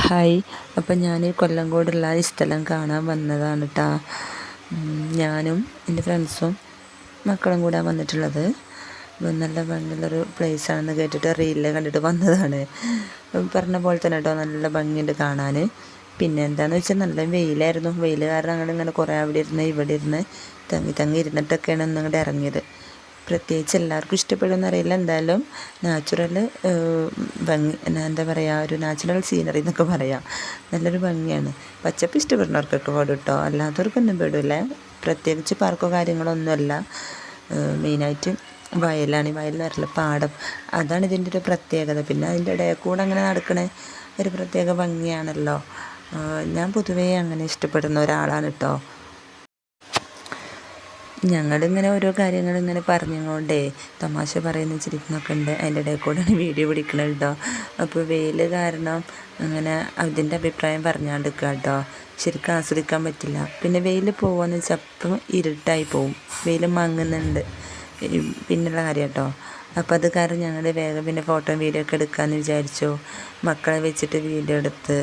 Hi. അപ്പം ഞാൻ കൊല്ലങ്കോടുള്ള ഈ സ്ഥലം കാണാൻ വന്നതാണ് കേട്ടോ. ഞാനും എൻ്റെ ഫ്രണ്ട്സും മക്കളും കൂടെ വന്നിട്ടുള്ളത്. നല്ല ഭംഗിയുള്ളൊരു പ്ലേസാണെന്ന് കേട്ടിട്ട് റീലിൽ കണ്ടിട്ട് വന്നതാണ്. പറഞ്ഞ പോലെ തന്നെ കേട്ടോ, നല്ല ഭംഗിയുണ്ട് കാണാൻ. പിന്നെ എന്താണെന്ന് വെച്ചാൽ നല്ല വെയിലായിരുന്നു. വെയിൽ കാരണം ഞങ്ങളിങ്ങനെ കുറേ അവിടെ ഇരുന്ന് ഇവിടെ ഇരുന്ന് തങ്ങി ഇരുന്നിട്ടൊക്കെയാണ് ഇങ്ങോട്ട് ഇറങ്ങിയത്. പ്രത്യേകിച്ച് എല്ലാവർക്കും ഇഷ്ടപ്പെടുമെന്ന് അറിയില്ല. എന്തായാലും നാച്ചുറൽ ഭംഗി, എന്താ പറയുക, ഒരു നാച്ചുറൽ സീനറി എന്നൊക്കെ പറയാം. നല്ലൊരു ഭംഗിയാണ്. പച്ചപ്പ് ഇഷ്ടപ്പെടുന്നവർക്കൊക്കെ പെടും കേട്ടോ, അല്ലാത്തവർക്കൊന്നും പെടില്ല. പ്രത്യേകിച്ച് പാർക്കോ കാര്യങ്ങളോ ഒന്നുമല്ല. മെയിനായിട്ട് വയലാണ്. വയൽ നിറയുള്ള പാടം, അതാണ് ഇതിൻ്റെ ഒരു പ്രത്യേകത. പിന്നെ അതിൻ്റെ ഇടയിൽ കൂടെ അങ്ങനെ നടക്കണ ഒരു പ്രത്യേക ഭംഗിയാണല്ലോ. ഞാൻ പൊതുവേ അങ്ങനെ ഇഷ്ടപ്പെടുന്ന ഒരാളാണ് കേട്ടോ. ഞങ്ങളിങ്ങനെ ഓരോ കാര്യങ്ങളിങ്ങനെ പറഞ്ഞുകൊണ്ടേ തമാശ പറയുന്ന ചിരിക്കുന്നൊക്കെ ഉണ്ട്. അതിൻ്റെ ഇടയിൽ കൂടെയാണ് വീഡിയോ പിടിക്കണത് കേട്ടോ. അപ്പോൾ വെയിൽ കാരണം അങ്ങനെ അതിൻ്റെ അഭിപ്രായം പറഞ്ഞാണ്ടിരിക്കുക കേട്ടോ. ശരിക്കും ആസ്വദിക്കാൻ പറ്റില്ല. പിന്നെ വെയിൽ പോകുകയെന്ന് വെച്ചാൽ അപ്പം ഇരുട്ടായി പോവും, വെയിൽ മങ്ങുന്നുണ്ട് പിന്നുള്ള കാര്യം കേട്ടോ. അപ്പോൾ അത് കാരണം ഞങ്ങൾ വേഗം പിന്നെ ഫോട്ടോ വീഡിയോ ഒക്കെ എടുക്കാമെന്ന് വിചാരിച്ചു. മക്കളെ വെച്ചിട്ട് വീഡിയോ എടുത്ത്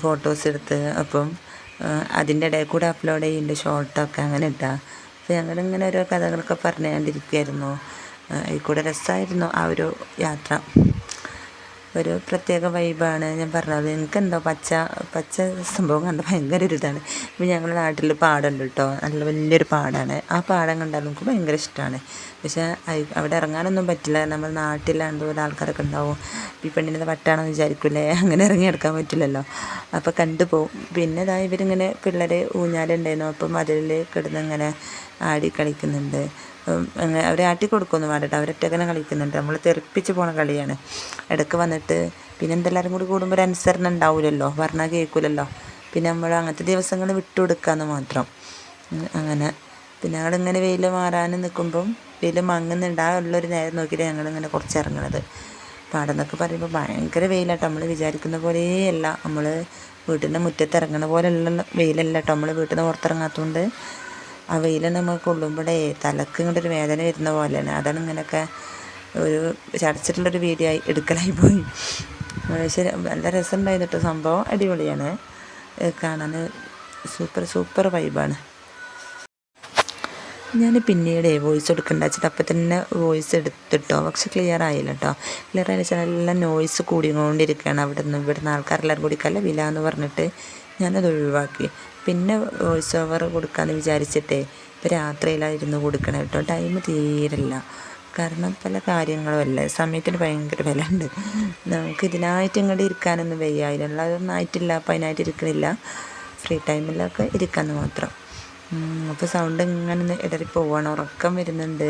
ഫോട്ടോസ് എടുത്ത് അപ്പം അതിൻ്റെ ഇടയിൽ കൂടെ അപ്ലോഡ് ചെയ്യുന്നുണ്ട് ഷോർട്ടൊക്കെ അങ്ങനെ ഇട്ടാൽ. അപ്പോൾ ഞങ്ങളിങ്ങനെ ഓരോ കഥകളൊക്കെ പറഞ്ഞുകൊണ്ടിരിക്കുകയായിരുന്നു. അതിൽ കൂടെ രസമായിരുന്നു ആ ഒരു യാത്ര. ഒരു പ്രത്യേക വൈബാണ്. ഞാൻ പറഞ്ഞത് എനിക്കെന്തോ പച്ച സംഭവം കണ്ട ഭയങ്കര ഒരു ഇതാണ്. ഇപ്പോൾ ഞങ്ങളുടെ നാട്ടിൽ പാടമുണ്ട് കേട്ടോ, നല്ല വലിയൊരു പാടമാണ്. ആ പാടം കണ്ടാൽ നമുക്ക് ഭയങ്കര ഇഷ്ടമാണ്. പക്ഷേ അവിടെ ഇറങ്ങാനൊന്നും പറ്റില്ല. നമ്മൾ നാട്ടിലാണ്ട് പോലെ ആൾക്കാരൊക്കെ ഉണ്ടാവും. ഈ പെണ്ണിനെ വട്ടാണെന്ന് വിചാരിക്കില്ലേ, അങ്ങനെ ഇറങ്ങിയെടുക്കാൻ പറ്റില്ലല്ലോ. അപ്പോൾ കണ്ടുപോകും. പിന്നെ ഇതാ ഇവരിങ്ങനെ പിള്ളേർ ഊഞ്ഞാലുണ്ടായിരുന്നു. അപ്പം അതിൽ കിടന്ന് ഇങ്ങനെ ആടി കളിക്കുന്നുണ്ട്. അവരെ ആട്ടി കൊടുക്കുമെന്ന് വേണ്ടിയിട്ട് അവരൊറ്റങ്ങനെ കളിക്കുന്നുണ്ട്. നമ്മൾ തെറിപ്പിച്ച് പോണ കളിയാണ്. ഇടയ്ക്ക് വന്നിട്ട് പിന്നെ എന്തെല്ലാവരും കൂടി കൂടുമ്പോൾ ഒരു അനുസരണം ഉണ്ടാവില്ലല്ലോ, പറഞ്ഞാൽ കേൾക്കില്ലല്ലോ. പിന്നെ നമ്മൾ അങ്ങനത്തെ ദിവസങ്ങൾ വിട്ടു കൊടുക്കാമെന്ന് മാത്രം. അങ്ങനെ പിന്നെ ഞങ്ങളിങ്ങനെ വെയിൽ മാറാൻ നിൽക്കുമ്പം വെയിൽ മങ്ങുന്നുണ്ട്. ആ ഉള്ളൊരു നേരം നോക്കിയിട്ട് ഞങ്ങളിങ്ങനെ കുറച്ച് ഇറങ്ങണത്. പാടം എന്നൊക്കെ പറയുമ്പോൾ ഭയങ്കര വെയിലാട്ടോ. നമ്മൾ വിചാരിക്കുന്ന പോലെയല്ല. നമ്മൾ വീട്ടിൻ്റെ മുറ്റത്ത് ഇറങ്ങണ പോലെയുള്ള വെയിലല്ല കേട്ടോ. നമ്മൾ വീട്ടിൽ നിന്ന് പുറത്തിറങ്ങാത്തതുകൊണ്ട് ആ വെയിൽ നമുക്ക് കൊള്ളുമ്പോഴേ തലക്ക് ഇങ്ങോട്ടൊരു വേദന വരുന്ന പോലെയാണ്. അതാണ് ഇങ്ങനെയൊക്കെ ഒരു ചടച്ചിട്ടുള്ളൊരു വീഡിയോ എടുക്കലായി പോയി. പക്ഷേ നല്ല രസമുണ്ടായിരുന്നു കേട്ടോ. സംഭവം അടിപൊളിയാണ് കാണാൻ. സൂപ്പർ വൈബാണ്. ഞാൻ പിന്നീട് വോയിസ് എടുക്കണ്ട വെച്ചിട്ട് അപ്പം തന്നെ വോയിസ് എടുത്തിട്ടോ. പക്ഷെ ക്ലിയർ ആയില്ല കേട്ടോ. ക്ലിയർ ആയില്ല വെച്ചാൽ എല്ലാം നോയ്സ് കൂടിക്കൊണ്ടിരിക്കുകയാണ്. ഇവിടുന്ന് ആൾക്കാരെല്ലാവരും കൂടി കലവില എന്ന് പറഞ്ഞിട്ട് ഞാനത് ഒഴിവാക്കി. പിന്നെ വോയിസ് ഓവർ കൊടുക്കാമെന്ന് വിചാരിച്ചിട്ടേ ഇപ്പോൾ രാത്രിയിലായിരുന്നു കൊടുക്കണം കേട്ടോ. ടൈം തീരില്ല. കാരണം പല കാര്യങ്ങളും അല്ലേ, സമയത്തിന് ഭയങ്കര വില ഉണ്ട്. നമുക്ക് ഇതിനായിട്ട് ഇങ്ങോട്ട് ഇരിക്കാനൊന്നും വയ്യ. അതിനുള്ളതൊന്നും ആയിട്ടില്ല. അപ്പോൾ അതിനായിട്ട് ഇരിക്കണില്ല. ഫ്രീ ടൈമിലൊക്കെ ഇരിക്കാമെന്ന് മാത്രം. അപ്പോൾ സൗണ്ട് ഇങ്ങനെ ഇടറി പോവാണ്. ഉറക്കം വരുന്നുണ്ട്.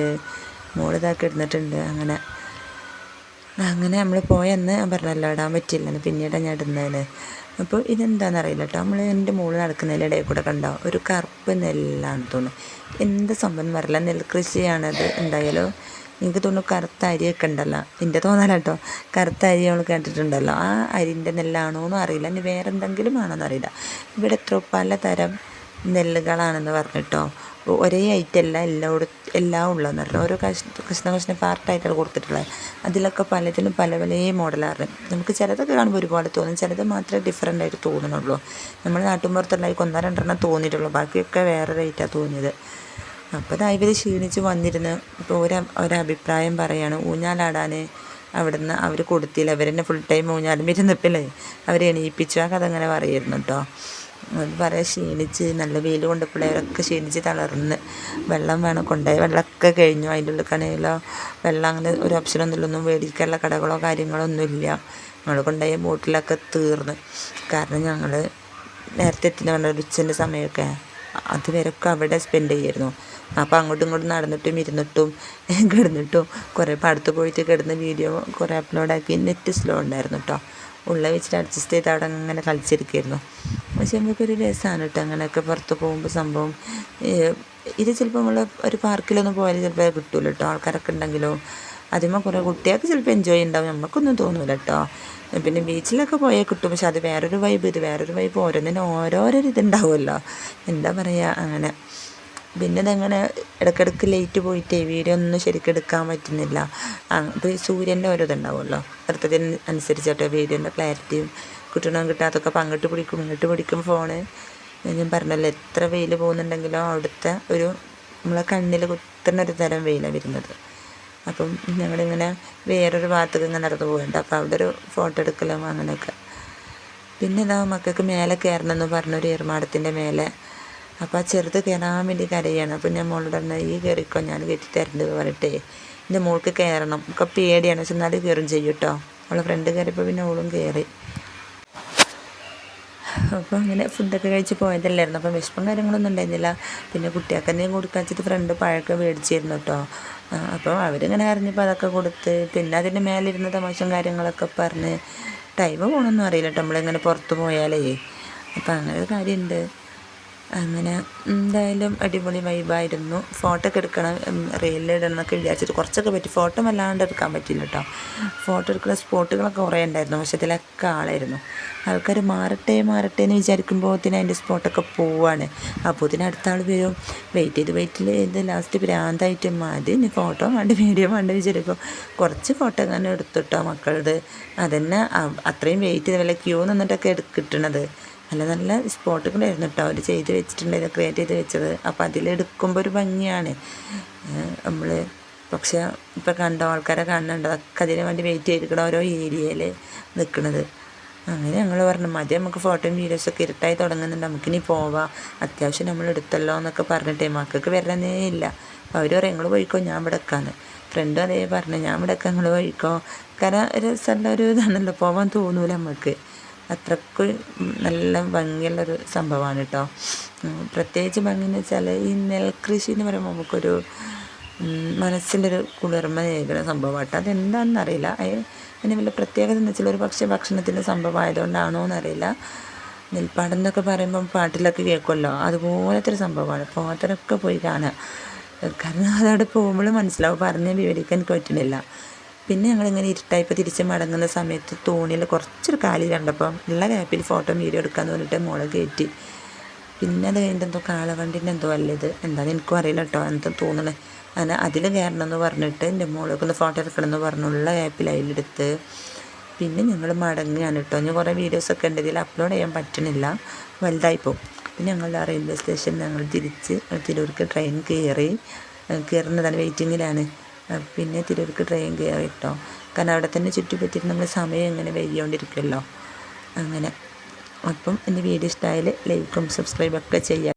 മോളിതാക്കി ഇടുന്നിട്ടുണ്ട്. അങ്ങനെ നമ്മൾ പോയെന്ന് ഞാൻ പറഞ്ഞല്ലോ, ഇടാൻ പറ്റില്ലെന്ന്. പിന്നീടാണ് ഞാൻ ഇടുന്നതിന്. അപ്പോൾ ഇതെന്താണെന്നറിയില്ല കേട്ടോ. നമ്മൾ എൻ്റെ മുകളിൽ നടക്കുന്നതിൻ്റെ ഇടയിൽ കൂടെ കണ്ടോ ഒരു കറുപ്പ് നെല്ലാണ് തോന്നുന്നു. എന്ത് സംഭവം എന്ന് പറയില്ല. നെൽകൃഷിയാണത്. എന്തായാലും എനിക്ക് തോന്നുന്നു കറുത്ത അരിയൊക്കെ ഉണ്ടല്ലോ, എൻ്റെ തോന്നല കേട്ടോ. കറുത്ത അരി നമ്മൾ കേട്ടിട്ടുണ്ടല്ലോ, ആ അരിൻ്റെ നെല്ലാണോന്നും അറിയില്ല. ഇനി വേറെ എന്തെങ്കിലും ആണോന്നും അറിയില്ല. ഇവിടെ എത്രയോ പലതരം നെല്ലുകളാണെന്ന് പറഞ്ഞിട്ടോ. ഒരേ ഐറ്റമല്ല എല്ലാം ഉള്ളതെന്ന് പറഞ്ഞിട്ട് ഓരോ കഷ്ണ പാർട്ടായിട്ടാണ് കൊടുത്തിട്ടുള്ളത്. അതിലൊക്കെ പലതിനും പല മോഡലാണ്. നമുക്ക് ചിലതൊക്കെ കാണുമ്പോൾ ഒരുപാട് തോന്നും, ചിലത് മാത്രമേ ഡിഫറൻ്റ് ആയിട്ട് തോന്നുന്നുള്ളൂ. നമ്മൾ നാട്ടുമ്പുറത്തുള്ള ഒന്നോ രണ്ടെണ്ണം തോന്നിയിട്ടുള്ളൂ, ബാക്കിയൊക്കെ വേറെ റേറ്റാണ് തോന്നിയത്. അപ്പോൾ ഇതാ ഇവർ ക്ഷീണിച്ച് വന്നിരുന്ന് ഇപ്പോൾ ഒരഭിപ്രായം പറയുകയാണ്. ഊഞ്ഞാലാടാൻ അവിടുന്ന് അവർ കൊടുത്തില്ല. അവരെന്നെ ഫുൾ ടൈം ഊഞ്ഞാലും ഇരുന്നപ്പില്ലേ അവരെ എണീപ്പിച്ചു. ആ കഥ അങ്ങനെ പറയായിരുന്നു കേട്ടോ. അത് പറയാൻ ക്ഷീണിച്ച് നല്ല വെയിൽ കൊണ്ട് പിള്ളേരൊക്കെ ക്ഷീണിച്ച് തളർന്ന് വെള്ളം വേണം കൊണ്ടുപോയി. വെള്ളമൊക്കെ കഴിഞ്ഞു. അതിൻ്റെ ഉള്ളിൽ വെള്ളം അങ്ങനെ ഒരു ഓപ്ഷനൊന്നുമില്ല. ഒന്നും മേടിക്കാനുള്ള കടകളോ കാര്യങ്ങളോ ഒന്നുമില്ല. ഞങ്ങൾ കൊണ്ടുപോയ ബോട്ടിലൊക്കെ തീർന്ന്. കാരണം ഞങ്ങൾ നേരത്തെ എത്തുന്ന പറഞ്ഞ ഉച്ചൻ്റെ സമയമൊക്കെ അതുവരെയൊക്കെ അവിടെ സ്പെൻഡ് ചെയ്യായിരുന്നു. അപ്പോൾ അങ്ങോട്ടും ഇങ്ങോട്ടും നടന്നിട്ടും ഇരുന്നിട്ടും കിടന്നിട്ടും കുറേ അടുത്ത് പോയിട്ട് കിടന്ന് വീഡിയോ കുറേ അപ്ലോഡാക്കി. നെറ്റ് സ്ലോ ഉണ്ടായിരുന്നു കേട്ടോ. ഉള്ള വെച്ചിട്ട് അഡ്ജസ്റ്റ് ചെയ്ത് അവിടെ അങ്ങനെ കളിച്ചിരിക്കുമായിരുന്നു. പക്ഷെ നമുക്കൊരു രസമാണ് കേട്ടോ അങ്ങനെയൊക്കെ പുറത്ത് പോകുമ്പോൾ സംഭവം. ഇത് ചിലപ്പോൾ നമ്മൾ ഒരു പാർക്കിലൊന്നും പോയാൽ ചിലപ്പോൾ കിട്ടുമല്ലോ കേട്ടോ. ആൾക്കാരൊക്കെ ഉണ്ടെങ്കിലോ അതിന്മേൽ കുറേ കുട്ടികൾക്ക് ചിലപ്പോൾ എൻജോയ് ഉണ്ടാവും, നമുക്കൊന്നും തോന്നില്ല കേട്ടോ. പിന്നെ ബീച്ചിലൊക്കെ പോയാൽ കിട്ടും. പക്ഷെ അത് വേറൊരു വൈബ്, ഇത് വേറൊരു വൈബ്. ഓരോന്നിനും ഓരോരോ ഇതുണ്ടാവുമല്ലോ, എന്താ പറയുക അങ്ങനെ. പിന്നെ ഇതങ്ങനെ ഇടയ്ക്കിടയ്ക്ക് ലേറ്റ് പോയിട്ട് വീഡിയോ ഒന്നും ശരിക്കും എടുക്കാൻ പറ്റുന്നില്ല. ഇപ്പോൾ സൂര്യൻ്റെ ഓരോ ഇതുണ്ടാവുമല്ലോ, അടുത്തതിന് അനുസരിച്ചിട്ട് വീഡിയോൻ്റെ ക്ലാരിറ്റിയും കിട്ടണം കിട്ടാത്തൊക്കെ അപ്പം അങ്ങോട്ട് പിടിക്കും ഇങ്ങോട്ട് പിടിക്കും ഫോണ്. ഞാൻ പറഞ്ഞല്ലോ എത്ര വെയിൽ പോകുന്നുണ്ടെങ്കിലോ അവിടുത്തെ ഒരു നമ്മളെ കണ്ണിൽ കുത്തുന്ന ഒരു തരം വെയിലാണ് വരുന്നത്. അപ്പം ഞങ്ങളിങ്ങനെ വേറൊരു ഭാഗത്തേക്ക് ഇങ്ങനെ നടന്നു പോകുന്നുണ്ട്. അപ്പോൾ അവിടെ ഒരു ഫോട്ടോ എടുക്കലും അങ്ങനെയൊക്കെ. പിന്നെ ഇതാ മക്കൾക്ക് മേലെ കയറണമെന്ന് പറഞ്ഞൊരു ഏർമാടത്തിൻ്റെ മേലെ. അപ്പോൾ ആ ചെറുത് കയറാൻ വേണ്ടി കരയാണ്. അപ്പോൾ ഞാൻ മോളോട് പറഞ്ഞാൽ ഈ കയറിക്കോ ഞാൻ കയറ്റി തരേണ്ടത് പറഞ്ഞിട്ടേ എൻ്റെ മോൾക്ക് കയറണം. ഒക്കെ പേടിയാണ്, പക്ഷെ എന്നാലും കയറും ചെയ്യും കേട്ടോ. അവളെ ഫ്രണ്ട് കയറിയപ്പോൾ പിന്നെ അവളും കയറി. അപ്പോൾ അങ്ങനെ ഫുഡൊക്കെ കഴിച്ച് പോയതല്ലായിരുന്നു. അപ്പോൾ വിശപ്പും കാര്യങ്ങളൊന്നും ഉണ്ടായിരുന്നില്ല. പിന്നെ കുട്ടികൾക്ക് തന്നെ കൊടുക്കാൻ വെച്ചിട്ട് ഫ്രണ്ട് പഴമൊക്കെ മേടിച്ചിരുന്നു കേട്ടോ. അപ്പോൾ അവരിങ്ങനെ അറിഞ്ഞപ്പോൾ അതൊക്കെ കൊടുത്ത് പിന്നെ അതിൻ്റെ മേലിരുന്ന തമാശയും കാര്യങ്ങളൊക്കെ പറഞ്ഞ് ടൈം പോകണമെന്നും അറിയില്ല കേട്ടോ നമ്മളിങ്ങനെ പുറത്ത് പോയാലേ. അപ്പോൾ അങ്ങനെ ഒരു കാര്യമുണ്ട്. അങ്ങനെ എന്തായാലും അടിപൊളി വൈബായിരുന്നു. ഫോട്ടോ ഒക്കെ എടുക്കണം, റീലിലിടണം എന്നൊക്കെ വിചാരിച്ചിട്ട് കുറച്ചൊക്കെ പറ്റി. ഫോട്ടോ വല്ലാണ്ട് എടുക്കാൻ പറ്റില്ല കേട്ടോ. ഫോട്ടോ എടുക്കുന്ന സ്പോട്ടുകളൊക്കെ കുറേ ഉണ്ടായിരുന്നു, പക്ഷെ ഇതിലൊക്കെ ആളായിരുന്നു. ആൾക്കാർ മാറട്ടെ എന്ന് വിചാരിക്കുമ്പോഴത്തേന് അതിൻ്റെ സ്പോട്ടൊക്കെ പോവാണ്. അപ്പോഴത്തേന് അടുത്ത ആൾ വരും. വെയിറ്റ് ചെയ്ത് ലാസ്റ്റ് ഭ്രാന്തായിട്ട് മതി ഇനി ഫോട്ടോ വേണ്ട വീഡിയോ വേണ്ട വിചാരിക്കും. കുറച്ച് ഫോട്ടോ അങ്ങനെ എടുത്തിട്ടോ മക്കളത്. അതന്നെ അത്രയും വെയിറ്റ് ചെയ്ത് വല്ല ക്യൂ നിന്നിട്ടൊക്കെ കിട്ടണത്. നല്ല സ്പോട്ടുകളായിരുന്നു കേട്ടോ അവർ ചെയ്ത് വെച്ചിട്ടുണ്ടായിരുന്നു, ക്രിയേറ്റ് ചെയ്ത് വെച്ചത്. അപ്പോൾ അതിലെടുക്കുമ്പോൾ ഒരു ഭംഗിയാണ് നമ്മൾ. പക്ഷേ ഇപ്പോൾ കണ്ടോ ആൾക്കാരെ കാണുന്നുണ്ടോ അതൊക്കെ അതിന് വേണ്ടി വെയിറ്റ് ചെയ്തിരിക്കണം ഓരോ ഏരിയയിൽ നിൽക്കുന്നത്. അങ്ങനെ ഞങ്ങൾ പറഞ്ഞു മതി നമുക്ക് ഫോട്ടോയും വീഡിയോസൊക്കെ ഇരുട്ടായി തുടങ്ങുന്നുണ്ട്, നമുക്കിനി പോവാം, അത്യാവശ്യം നമ്മൾ എടുത്തല്ലോ എന്നൊക്കെ പറഞ്ഞിട്ടേ മക്കൾക്ക് വരണേ ഇല്ല. അപ്പോൾ അവർ പറയും നിങ്ങൾ പോയിക്കോ ഞാൻ ഇവിടെ വെക്കാന്ന്. ഫ്രണ്ടും അതേ പറഞ്ഞു ഞാൻ ഇവിടെ വെക്കാം നിങ്ങൾ പോയിക്കോ. കാരണം ഒരു സ്ഥലം ഒരു ഇതാണല്ലോ, പോകാൻ തോന്നൂല നമുക്ക്. അത്രയ്ക്ക് നല്ല ഭംഗിയുള്ളൊരു സംഭവമാണ് കേട്ടോ. പ്രത്യേകിച്ച് ഭംഗി എന്ന് വെച്ചാൽ ഈ നെൽകൃഷി എന്ന് പറയുമ്പോൾ നമുക്കൊരു മനസ്സിലൊരു കുളിർമ നൽകുന്ന സംഭവമാണ് കേട്ടോ. അതെന്താണെന്ന് അറിയില്ല, അതിന് വല്ല പ്രത്യേകത എന്ന് വെച്ചാൽ ഒരു പക്ഷേ ഭക്ഷണത്തിൻ്റെ സംഭവം ആയതുകൊണ്ടാണോ എന്നറിയില്ല. നെൽപ്പാടം എന്നൊക്കെ പറയുമ്പം പാട്ടിലൊക്കെ കേൾക്കുമല്ലോ, അതുപോലത്തെ ഒരു സംഭവമാണ്. പോകാത്തവരൊക്കെ പോയി കാണുക, കാരണം അതവിടെ പോകുമ്പോൾ മനസ്സിലാവും, പറഞ്ഞ് വിവരിക്കാൻ എനിക്ക് പറ്റുന്നില്ല. പിന്നെ ഞങ്ങളിങ്ങനെ ഇരുട്ടായപ്പോൾ തിരിച്ച് മടങ്ങുന്ന സമയത്ത് തോണിയിൽ കുറച്ചൊരു കാലി കണ്ടപ്പം ഉള്ള ഗ്യാപ്പിൽ ഫോട്ടോ വീഡിയോ എടുക്കാമെന്ന് പറഞ്ഞിട്ട് മോളെ കയറ്റി. പിന്നെ അത് കഴിഞ്ഞിട്ട് എന്തോ കാളവണ്ടിൻ്റെ എന്തോ അല്ലത് എന്താണെന്ന് എനിക്കും അറിയില്ല കേട്ടോ, എന്താ തോന്നണേ. അങ്ങനെ അതിൽ കയറണം എന്ന് പറഞ്ഞിട്ട് എൻ്റെ മോളൊക്കെ ഒന്ന് ഫോട്ടോ എടുക്കണം എന്ന് പറഞ്ഞുള്ള ഗ്യാപ്പിൽ അതിലെടുത്ത് പിന്നെ ഞങ്ങൾ മടങ്ങുകയാണ് കേട്ടോ. ഞാൻ കുറേ വീഡിയോസൊക്കെ ഉണ്ട്, ഇതിൽ അപ്ലോഡ് ചെയ്യാൻ പറ്റണില്ല, വലുതായിപ്പോൾ. പിന്നെ ഞങ്ങളുടെ ആ റെയിൽവേ സ്റ്റേഷനിൽ ഞങ്ങൾ തിരിച്ച് തിരൂർക്ക് ട്രെയിൻ കയറുന്നതാണ്, വെയിറ്റിങ്ങിലാണ്. പിന്നെ തിരൂർക്ക് ട്രെയിൻ കയറി കേട്ടോ, കാരണം അവിടെ തന്നെ ചുറ്റിപ്പറ്റിയിട്ട് നമ്മൾ സമയം ഇങ്ങനെ വൈകിക്കൊണ്ടിരിക്കുമല്ലോ അങ്ങനെ. അപ്പം എൻ്റെ വീഡിയോ ഇഷ്ടമായാൽ ലൈക്കും സബ്സ്ക്രൈബൊക്കെ ചെയ്യാം.